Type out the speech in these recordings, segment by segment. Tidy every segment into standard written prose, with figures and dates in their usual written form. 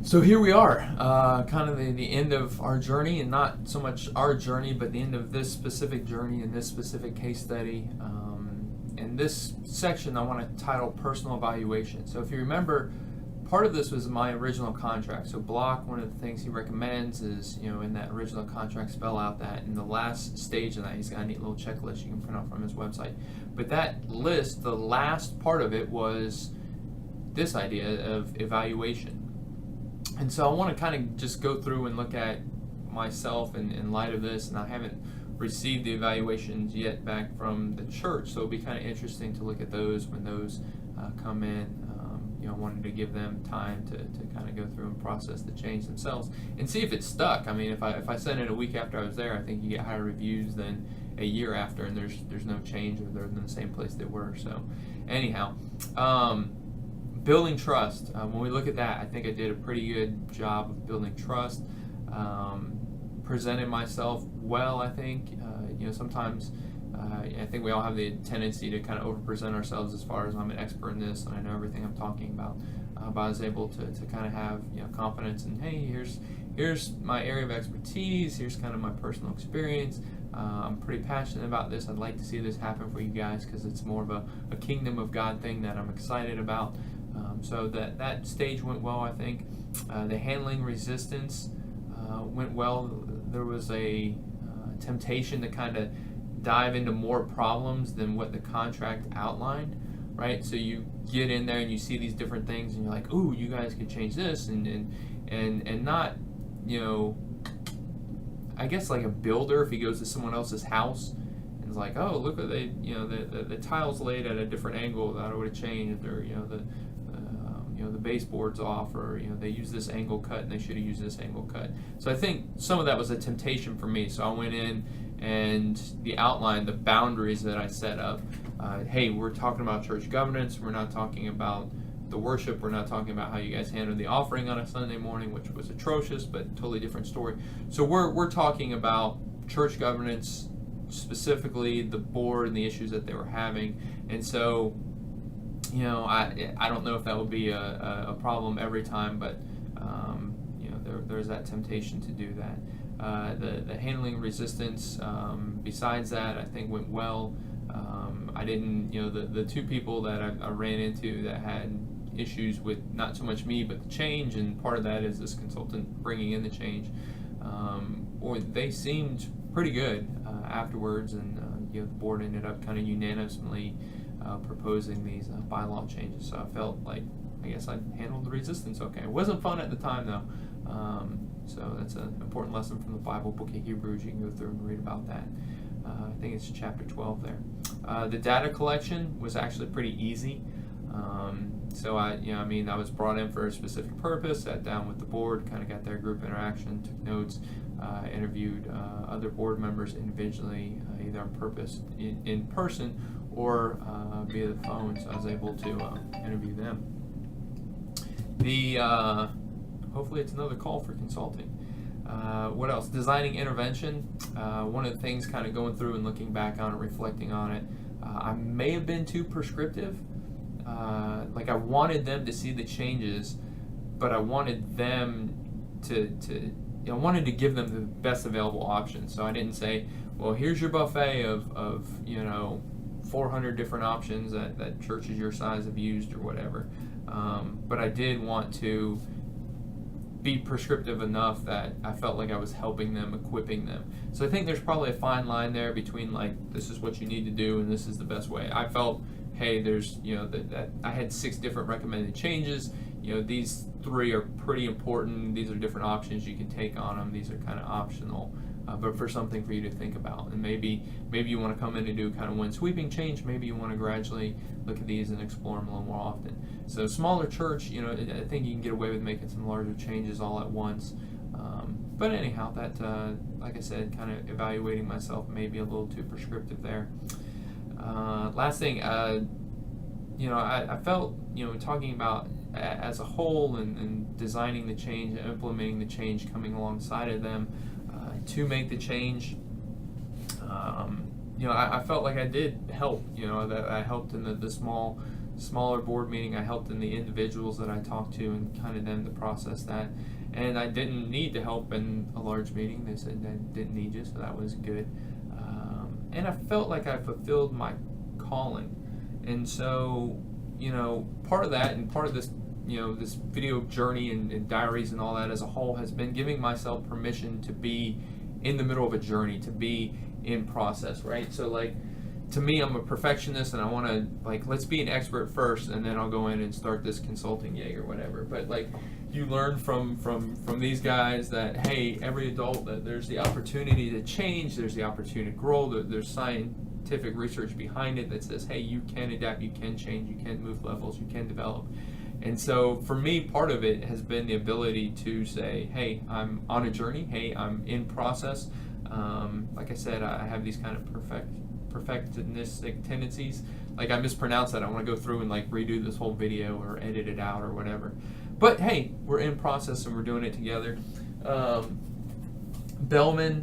So here we are, kind of the end of our journey, and not so much our journey, but the end of this specific journey and this specific case study. And this section I want to title Personal Evaluation. So if you remember, part of this was my original contract. So Block, one of the things he recommends is, in that original contract, spell out that in the last stage of that, he's got a neat little checklist you can print out from his website. But that list, the last part of it was this idea of evaluation. And so I want to kind of just go through and look at myself in light of this, and I haven't received the evaluations yet back from the church, so it'll be kind of interesting to look at those when those come in. I wanted to give them time to kind of go through and process the change themselves and see if it stuck. I mean, if I sent it a week after I was there, I think you get higher reviews than a year after, and there's no change, or they're in the same place they were. So anyhow, building trust. When we look at that, I think I did a pretty good job of building trust. Presented myself well, I think. Sometimes I think we all have the tendency to kind of over-present ourselves as far as I'm an expert in this and I know everything I'm talking about. But I was able to kind of have confidence in, hey, here's my area of expertise, here's kind of my personal experience. I'm pretty passionate about this. I'd like to see this happen for you guys because it's more of a kingdom of God thing that I'm excited about. So that stage went well, I think. The handling resistance went well. There was a temptation to kind of dive into more problems than what the contract outlined, right? So you get in there and you see these different things and you're like, ooh, you guys could change this and not, I guess like a builder, if he goes to someone else's house and is like, oh, look what they, the tiles laid at a different angle that I would have changed, or the baseboard's off, or they use this angle cut and they should have used this angle cut. So I think some of that was a temptation for me. So I went in and the outline, the boundaries that I set up. Hey, we're talking about church governance. We're not talking about the worship. We're not talking about how you guys handle the offering on a Sunday morning, which was atrocious, but totally different story. So we're talking about church governance, specifically the board and the issues that they were having. And so I don't know if that would be a problem every time, but there's that temptation to do that. The handling resistance, besides that, I think went well. I didn't, the two people that I ran into that had issues with not so much me, but the change, and part of that is this consultant bringing in the change, they seemed pretty good afterwards, and the board ended up kind of unanimously proposing these bylaw changes. So I felt like, I guess I handled the resistance okay. It wasn't fun at the time though. So that's an important lesson from the Bible, book of Hebrews. You can go through and read about that. I think it's chapter 12 there. The data collection was actually pretty easy. So I was brought in for a specific purpose, sat down with the board, kind of got their group interaction, took notes, interviewed other board members individually, either on purpose in person or via the phone. So I was able to interview them. Hopefully it's another call for consulting. What else? Designing intervention. One of the things kind of going through and looking back on it, reflecting on it, I may have been too prescriptive. Like I wanted them to see the changes, but I wanted them I wanted to give them the best available options. So I didn't say, well, here's your buffet of 400 different options that churches your size have used or whatever. But I did want to be prescriptive enough that I felt like I was helping them, equipping them. So I think there's probably a fine line there between like, this is what you need to do and this is the best way. I felt, hey, there's, that I had 6 different recommended changes. These 3 are pretty important. These are different options you can take on them. These are kind of optional, but for something for you to think about. And maybe you want to come in and do kind of one sweeping change. Maybe you want to gradually look at these and explore them a little more often. So smaller church, I think you can get away with making some larger changes all at once. But anyhow, that, like I said, kind of evaluating myself, maybe a little too prescriptive there. Last thing, I felt, talking about as a whole and designing the change and implementing the change, coming alongside of them to make the change, I felt like I did help, that I helped in the small smaller board meeting, I helped in the individuals that I talked to and kind of them to process that. And I didn't need to help in a large meeting. They said I didn't need you, so that was good. And I felt like I fulfilled my calling. And so, part of that and part of this, this video journey and diaries and all that as a whole has been giving myself permission to be in the middle of a journey, to be in process, right? So to me, I'm a perfectionist and I want to let's be an expert first and then I'll go in and start this consulting gig or whatever. But you learn from these guys that, hey, every adult, that there's the opportunity to change, there's the opportunity to grow, there's scientific research behind it that says, hey, you can adapt, you can change, you can move levels, you can develop. And so for me, part of it has been the ability to say, hey, I'm on a journey, hey, I'm in process. Like I said, I have these kind of perfectionistic tendencies. I mispronounce that, I want to go through and redo this whole video or edit it out or whatever. But hey, we're in process and we're doing it together. Bellman,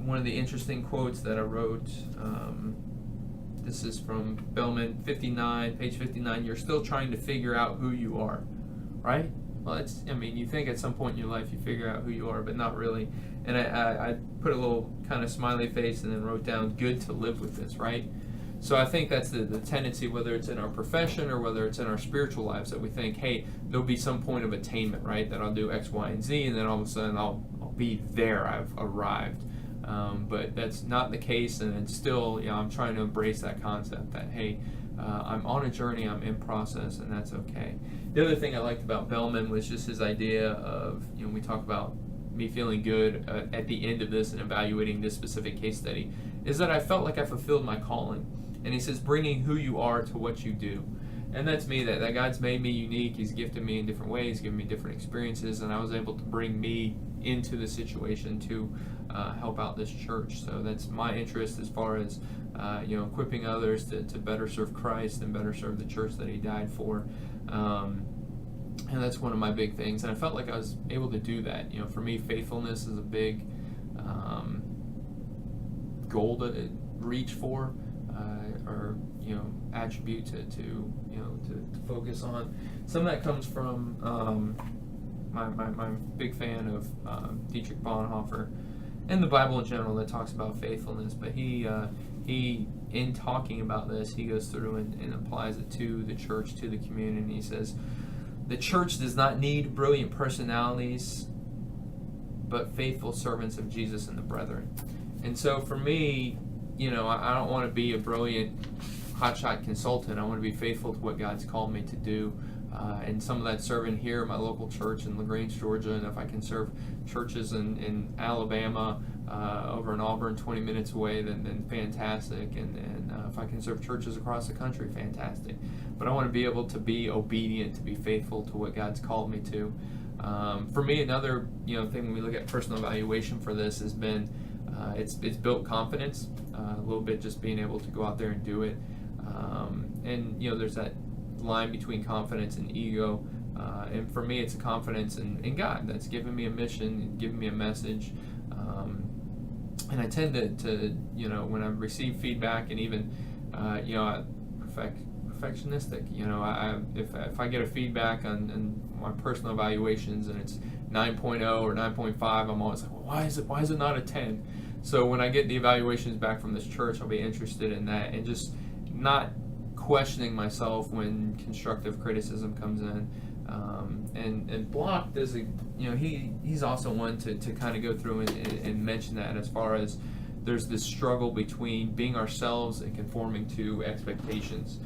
one of the interesting quotes that I wrote, this is from Bellman, page 59, you're still trying to figure out who you are, right? Well, you think at some point in your life you figure out who you are, but not really. And I put a little kind of smiley face and then wrote down, good to live with this, right? So I think that's the tendency, whether it's in our profession or whether it's in our spiritual lives, that we think, hey, there'll be some point of attainment, right? That I'll do X, Y, and Z, and then all of a sudden I'll be there, I've arrived. But that's not the case, and it's still, I'm trying to embrace that concept that, hey, I'm on a journey, I'm in process, and that's okay. The other thing I liked about Bellman was just his idea of, we talk about me feeling good at the end of this and evaluating this specific case study, is that I felt like I fulfilled my calling. And he says, bringing who you are to what you do. And that's me, that God's made me unique. He's gifted me in different ways, given me different experiences, and I was able to bring me into the situation to help out this church. So that's my interest as far as equipping others to better serve Christ and better serve the church that he died for. And that's one of my big things. And I felt like I was able to do that. For me, faithfulness is a big goal to reach for. Or attribute to focus on. Some of that comes from my big fan of Dietrich Bonhoeffer and the Bible in general that talks about faithfulness. But he in talking about this, he goes through and applies it to the church, to the community. And he says, the church does not need brilliant personalities, but faithful servants of Jesus and the brethren. And so for me, I don't want to be a brilliant hotshot consultant. I want to be faithful to what God's called me to do. And some of that serving here at my local church in LaGrange, Georgia, and if I can serve churches in Alabama, over in Auburn, 20 minutes away, then fantastic. And if I can serve churches across the country, fantastic. But I want to be able to be obedient, to be faithful to what God's called me to. For me, another thing when we look at personal evaluation for this has been it's built confidence, a little bit just being able to go out there and do it. And there's that line between confidence and ego. And for me, it's a confidence in God that's given me a mission, given me a message. And I tend to when I receive feedback and even, perfectionistic. If I get a feedback on my personal evaluations and it's 9.0 or 9.5, I'm always like, well, why is it not a 10? So when I get the evaluations back from this church, I'll be interested in that and just not questioning myself when constructive criticism comes in. And Block does he's also one to kind of go through and mention that as far as there's this struggle between being ourselves and conforming to expectations.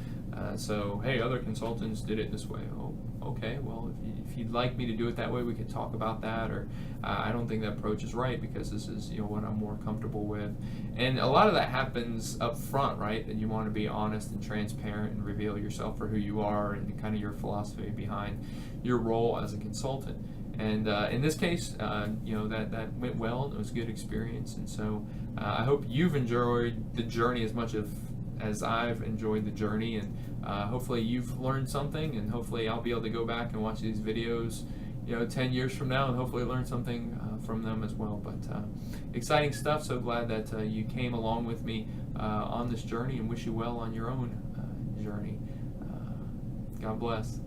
So, hey, other consultants did it this way. Oh, okay, well, if you'd like me to do it that way, we could talk about that. Or I don't think that approach is right because this is what I'm more comfortable with. And a lot of that happens up front, right? That you want to be honest and transparent and reveal yourself for who you are and kind of your philosophy behind your role as a consultant. And in this case, that went well. It was a good experience. And so I hope you've enjoyed the journey as much as I've enjoyed the journey, and hopefully you've learned something, and hopefully I'll be able to go back and watch these videos 10 years from now and hopefully learn something from them as well. But exciting stuff. So glad that you came along with me on this journey, and wish you well on your own journey. God bless.